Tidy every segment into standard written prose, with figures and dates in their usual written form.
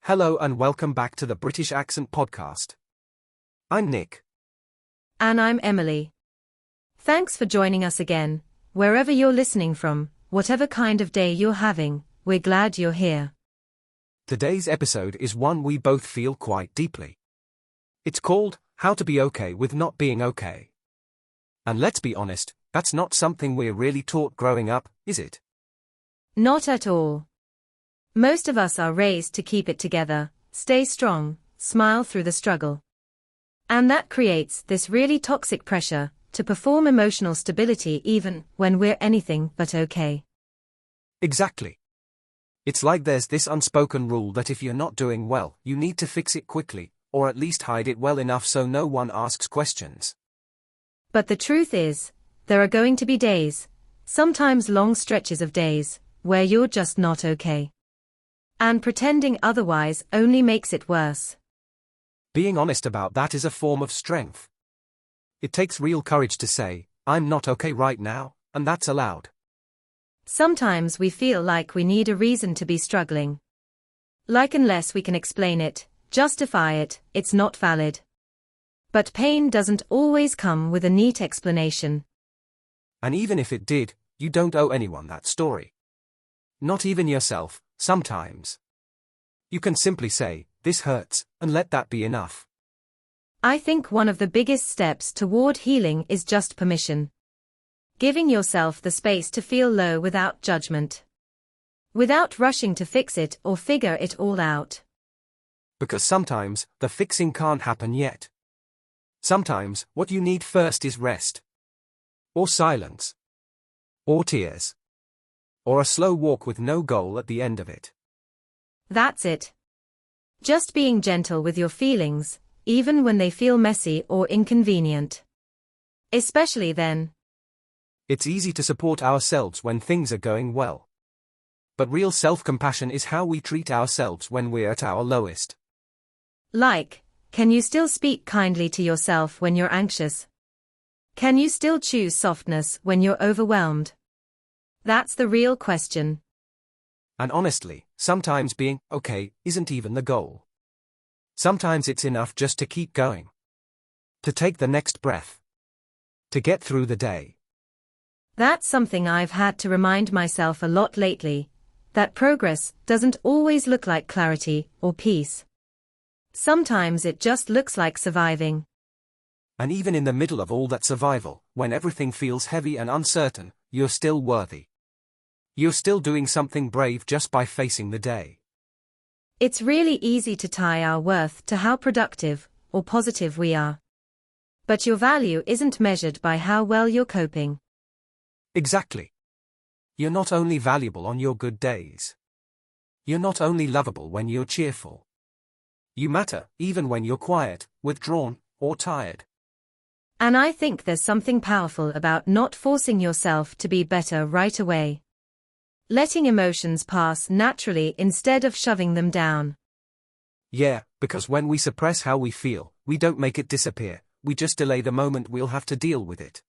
Hello and welcome back to the British Accent Podcast. I'm Nick. And I'm Emily. Thanks for joining us again, wherever you're listening from, whatever kind of day you're having, we're glad you're here. Today's episode is one we both feel quite deeply. It's called, How to Be Okay with Not Being Okay. And let's be honest, that's not something we're really taught growing up, is it? Not at all. Most of us are raised to keep it together, stay strong, smile through the struggle. And that creates this really toxic pressure to perform emotional stability even when we're anything but okay. Exactly. It's like there's this unspoken rule that if you're not doing well, you need to fix it quickly, or at least hide it well enough so no one asks questions. But the truth is, there are going to be days, sometimes long stretches of days, where you're just not okay. And pretending otherwise only makes it worse. Being honest about that is a form of strength. It takes real courage to say, I'm not okay right now, and that's allowed. Sometimes we feel like we need a reason to be struggling. Like unless we can explain it, justify it, it's not valid. But pain doesn't always come with a neat explanation. And even if it did, you don't owe anyone that story. Not even yourself, sometimes. You can simply say, this hurts, and let that be enough. I think one of the biggest steps toward healing is just permission. Giving yourself the space to feel low without judgment. Without rushing to fix it or figure it all out. Because sometimes, the fixing can't happen yet. Sometimes, what you need first is rest. Or silence. Or tears. Or a slow walk with no goal at the end of it. That's it. Just being gentle with your feelings, even when they feel messy or inconvenient. Especially then. It's easy to support ourselves when things are going well. But real self-compassion is how we treat ourselves when we're at our lowest. Like, can you still speak kindly to yourself when you're anxious? Can you still choose softness when you're overwhelmed? That's the real question. And honestly, sometimes being okay isn't even the goal. Sometimes it's enough just to keep going. To take the next breath. To get through the day. That's something I've had to remind myself a lot lately, that progress doesn't always look like clarity or peace. Sometimes it just looks like surviving. And even in the middle of all that survival, when everything feels heavy and uncertain, you're still worthy. You're still doing something brave just by facing the day. It's really easy to tie our worth to how productive or positive we are. But your value isn't measured by how well you're coping. Exactly. You're not only valuable on your good days. You're not only lovable when you're cheerful. You matter, even when you're quiet, withdrawn, or tired. And I think there's something powerful about not forcing yourself to be better right away. Letting emotions pass naturally instead of shoving them down. Yeah, because when we suppress how we feel, we don't make it disappear, we just delay the moment we'll have to deal with it.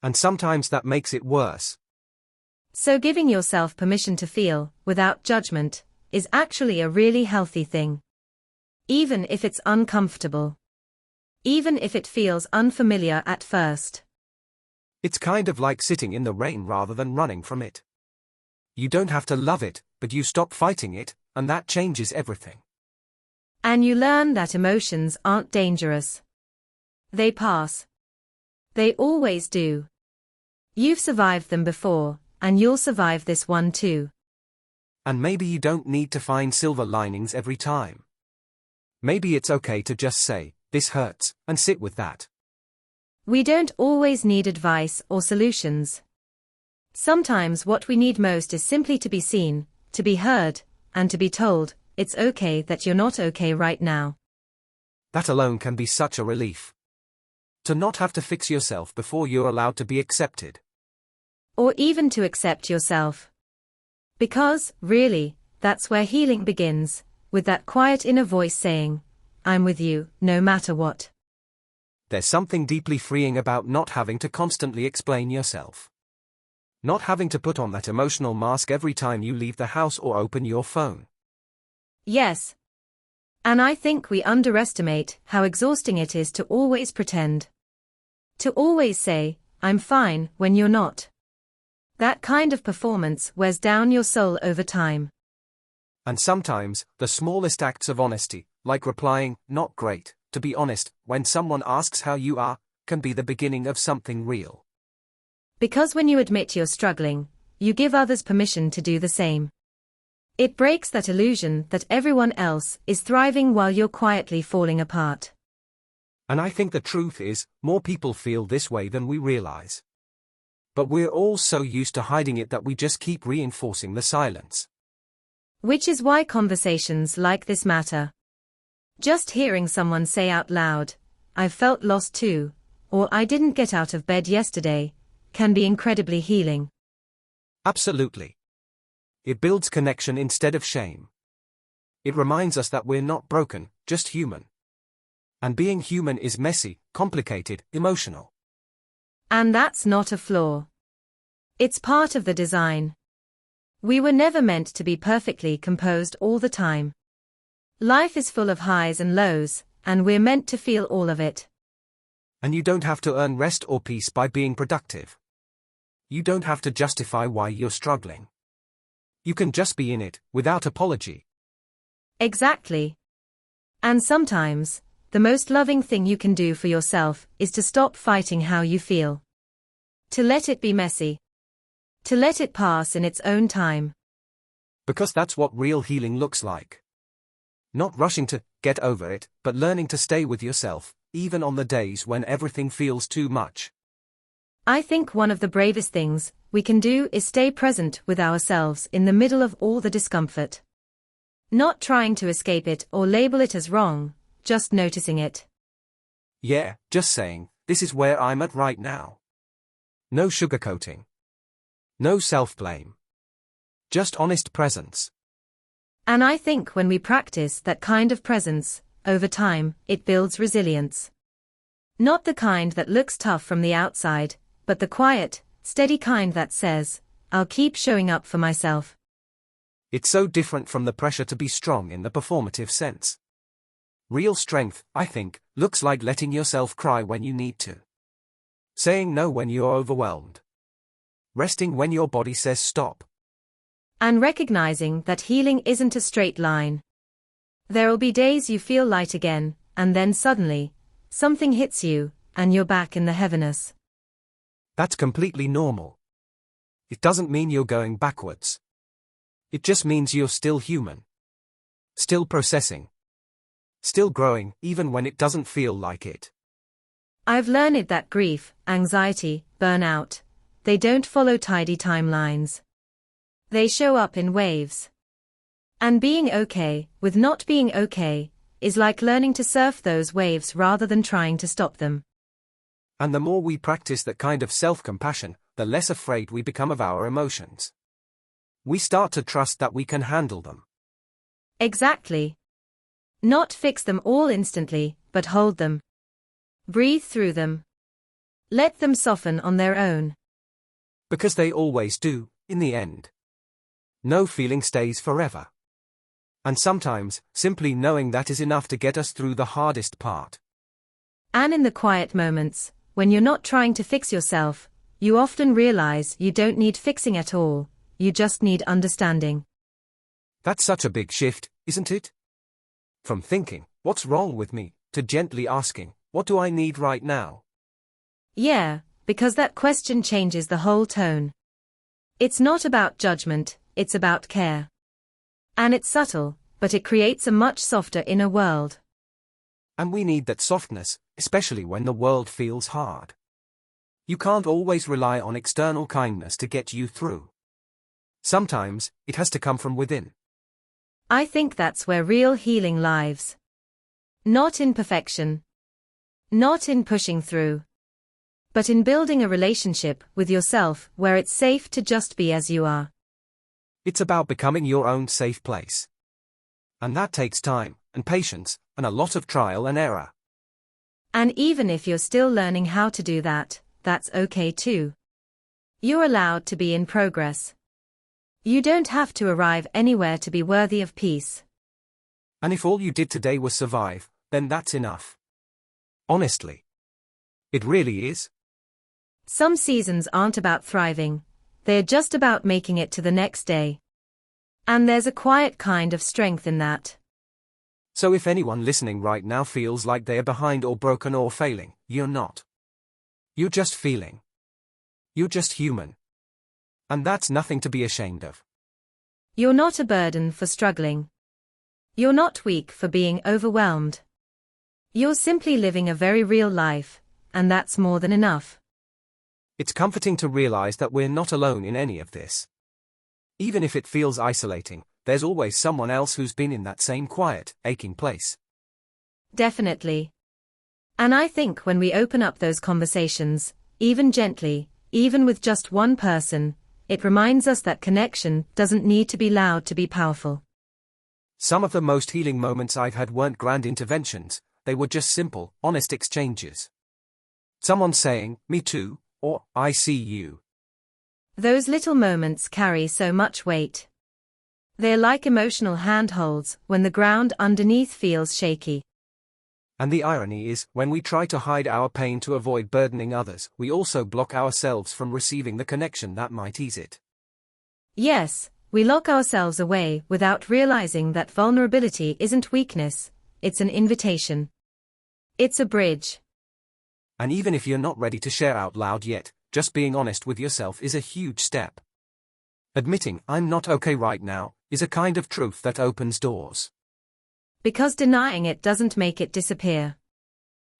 And sometimes that makes it worse. So giving yourself permission to feel, without judgment, is actually a really healthy thing. Even if it's uncomfortable. Even if it feels unfamiliar at first. It's kind of like sitting in the rain rather than running from it. You don't have to love it, but you stop fighting it, and that changes everything. And you learn that emotions aren't dangerous. They pass. They always do. You've survived them before, and you'll survive this one too. And maybe you don't need to find silver linings every time. Maybe it's okay to just say, this hurts, and sit with that. We don't always need advice or solutions. Sometimes what we need most is simply to be seen, to be heard, and to be told, it's okay that you're not okay right now. That alone can be such a relief. To not have to fix yourself before you're allowed to be accepted. Or even to accept yourself. Because, really, that's where healing begins, with that quiet inner voice saying, I'm with you, no matter what. There's something deeply freeing about not having to constantly explain yourself. Not having to put on that emotional mask every time you leave the house or open your phone. Yes, And I think we underestimate how exhausting it is to always pretend. To always say, I'm fine, when you're not. That kind of performance wears down your soul over time. And sometimes, the smallest acts of honesty, like replying, not great, to be honest, when someone asks how you are, can be the beginning of something real. Because when you admit you're struggling, you give others permission to do the same. It breaks that illusion that everyone else is thriving while you're quietly falling apart. And I think the truth is, more people feel this way than we realize. But we're all so used to hiding it that we just keep reinforcing the silence. Which is why conversations like this matter. Just hearing someone say out loud, "I've felt lost too," or "I didn't get out of bed yesterday," can be incredibly healing. Absolutely. It builds connection instead of shame. It reminds us that we're not broken, just human. And being human is messy, complicated, emotional. And that's not a flaw. It's part of the design. We were never meant to be perfectly composed all the time. Life is full of highs and lows, and we're meant to feel all of it. And you don't have to earn rest or peace by being productive. You don't have to justify why you're struggling. You can just be in it, without apology. Exactly. And sometimes, the most loving thing you can do for yourself is to stop fighting how you feel. To let it be messy. To let it pass in its own time. Because that's what real healing looks like. Not rushing to get over it, but learning to stay with yourself, even on the days when everything feels too much. I think one of the bravest things we can do is stay present with ourselves in the middle of all the discomfort. Not trying to escape it or label it as wrong, just noticing it. Yeah, just saying, this is where I'm at right now. No sugarcoating. No self-blame. Just honest presence. And I think when we practice that kind of presence, over time, it builds resilience. Not the kind that looks tough from the outside, but the quiet, steady kind that says, I'll keep showing up for myself. It's so different from the pressure to be strong in the performative sense. Real strength, I think, looks like letting yourself cry when you need to. Saying no when you're overwhelmed. Resting when your body says stop. And recognizing that healing isn't a straight line. There'll be days you feel light again, and then suddenly, something hits you, and you're back in the heaviness. That's completely normal. It doesn't mean you're going backwards. It just means you're still human. Still processing. Still growing, even when it doesn't feel like it. I've learned that grief, anxiety, burnout, they don't follow tidy timelines. They show up in waves. And being okay with not being okay is like learning to surf those waves rather than trying to stop them. And the more we practice that kind of self-compassion, the less afraid we become of our emotions. We start to trust that we can handle them. Exactly. Not fix them all instantly, but hold them. Breathe through them. Let them soften on their own. Because they always do, in the end. No feeling stays forever. And sometimes, simply knowing that is enough to get us through the hardest part. And in the quiet moments, when you're not trying to fix yourself, you often realize you don't need fixing at all, you just need understanding. That's such a big shift, isn't it? From thinking, what's wrong with me, to gently asking, what do I need right now? Yeah, because that question changes the whole tone. It's not about judgment, it's about care. And it's subtle, but it creates a much softer inner world. And we need that softness, especially when the world feels hard. You can't always rely on external kindness to get you through. Sometimes, it has to come from within. I think that's where real healing lies. Not in perfection. Not in pushing through. But in building a relationship with yourself where it's safe to just be as you are. It's about becoming your own safe place. And that takes time, and patience, and a lot of trial and error. And even if you're still learning how to do that, that's okay too. You're allowed to be in progress. You don't have to arrive anywhere to be worthy of peace. And if all you did today was survive, then that's enough. Honestly. It really is. Some seasons aren't about thriving, they're just about making it to the next day. And there's a quiet kind of strength in that. So if anyone listening right now feels like they're behind or broken or failing, you're not. You're just feeling. You're just human. And that's nothing to be ashamed of. You're not a burden for struggling. You're not weak for being overwhelmed. You're simply living a very real life, and that's more than enough. It's comforting to realize that we're not alone in any of this. Even if it feels isolating, there's always someone else who's been in that same quiet, aching place. Definitely. And I think when we open up those conversations, even gently, even with just one person, it reminds us that connection doesn't need to be loud to be powerful. Some of the most healing moments I've had weren't grand interventions, they were just simple, honest exchanges. Someone saying, "Me too," or "I see you." Those little moments carry so much weight. They're like emotional handholds when the ground underneath feels shaky. And the irony is, when we try to hide our pain to avoid burdening others, we also block ourselves from receiving the connection that might ease it. Yes, we lock ourselves away without realizing that vulnerability isn't weakness, it's an invitation. It's a bridge. And even if you're not ready to share out loud yet, just being honest with yourself is a huge step. Admitting, "I'm not okay right now," is a kind of truth that opens doors. Because denying it doesn't make it disappear.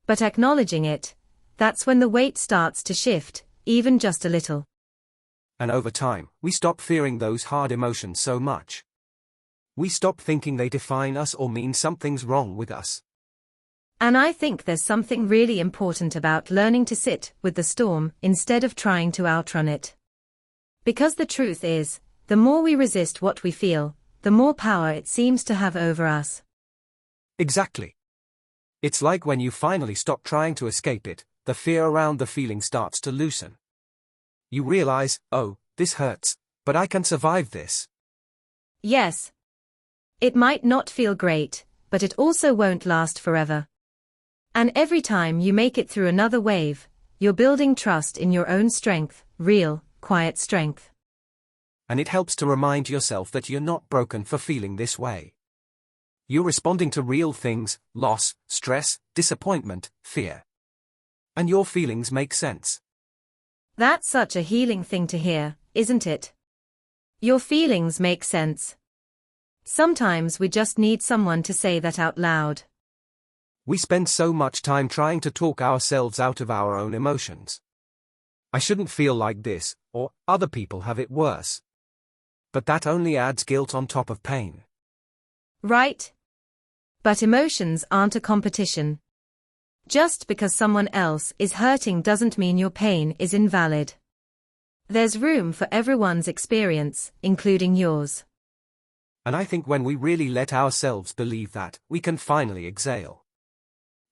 But acknowledging it, that's when the weight starts to shift, even just a little. And over time, we stop fearing those hard emotions so much. We stop thinking they define us or mean something's wrong with us. And I think there's something really important about learning to sit with the storm instead of trying to outrun it. Because the truth is, the more we resist what we feel, the more power it seems to have over us. Exactly. It's like when you finally stop trying to escape it, the fear around the feeling starts to loosen. You realize, "Oh, this hurts, but I can survive this." Yes. It might not feel great, but it also won't last forever. And every time you make it through another wave, you're building trust in your own strength, real, quiet strength. And it helps to remind yourself that you're not broken for feeling this way. You're responding to real things: loss, stress, disappointment, fear. And your feelings make sense. That's such a healing thing to hear, isn't it? Your feelings make sense. Sometimes we just need someone to say that out loud. We spend so much time trying to talk ourselves out of our own emotions. "I shouldn't feel like this," or "other people have it worse." But that only adds guilt on top of pain. Right? But emotions aren't a competition. Just because someone else is hurting doesn't mean your pain is invalid. There's room for everyone's experience, including yours. And I think when we really let ourselves believe that, we can finally exhale.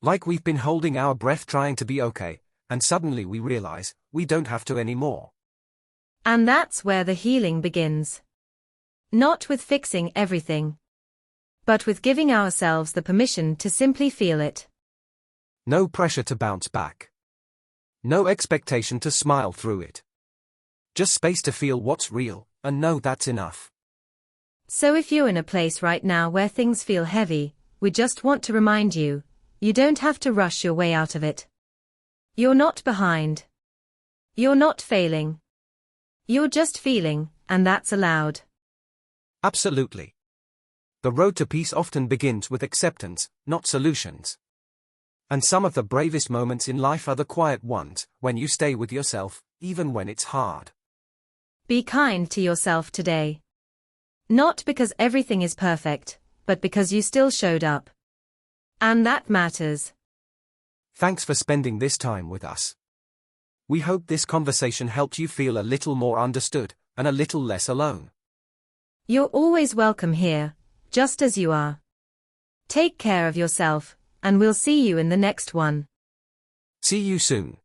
Like we've been holding our breath trying to be okay, and suddenly we realize, we don't have to anymore. And that's where the healing begins. Not with fixing everything, but with giving ourselves the permission to simply feel it. No pressure to bounce back. No expectation to smile through it. Just space to feel what's real, and know that's enough. So if you're in a place right now where things feel heavy, we just want to remind you, you don't have to rush your way out of it. You're not behind. You're not failing. You're just feeling, and that's allowed. Absolutely. The road to peace often begins with acceptance, not solutions. And some of the bravest moments in life are the quiet ones, when you stay with yourself, even when it's hard. Be kind to yourself today. Not because everything is perfect, but because you still showed up. And that matters. Thanks for spending this time with us. We hope this conversation helped you feel a little more understood, and a little less alone. You're always welcome here, just as you are. Take care of yourself, and we'll see you in the next one. See you soon.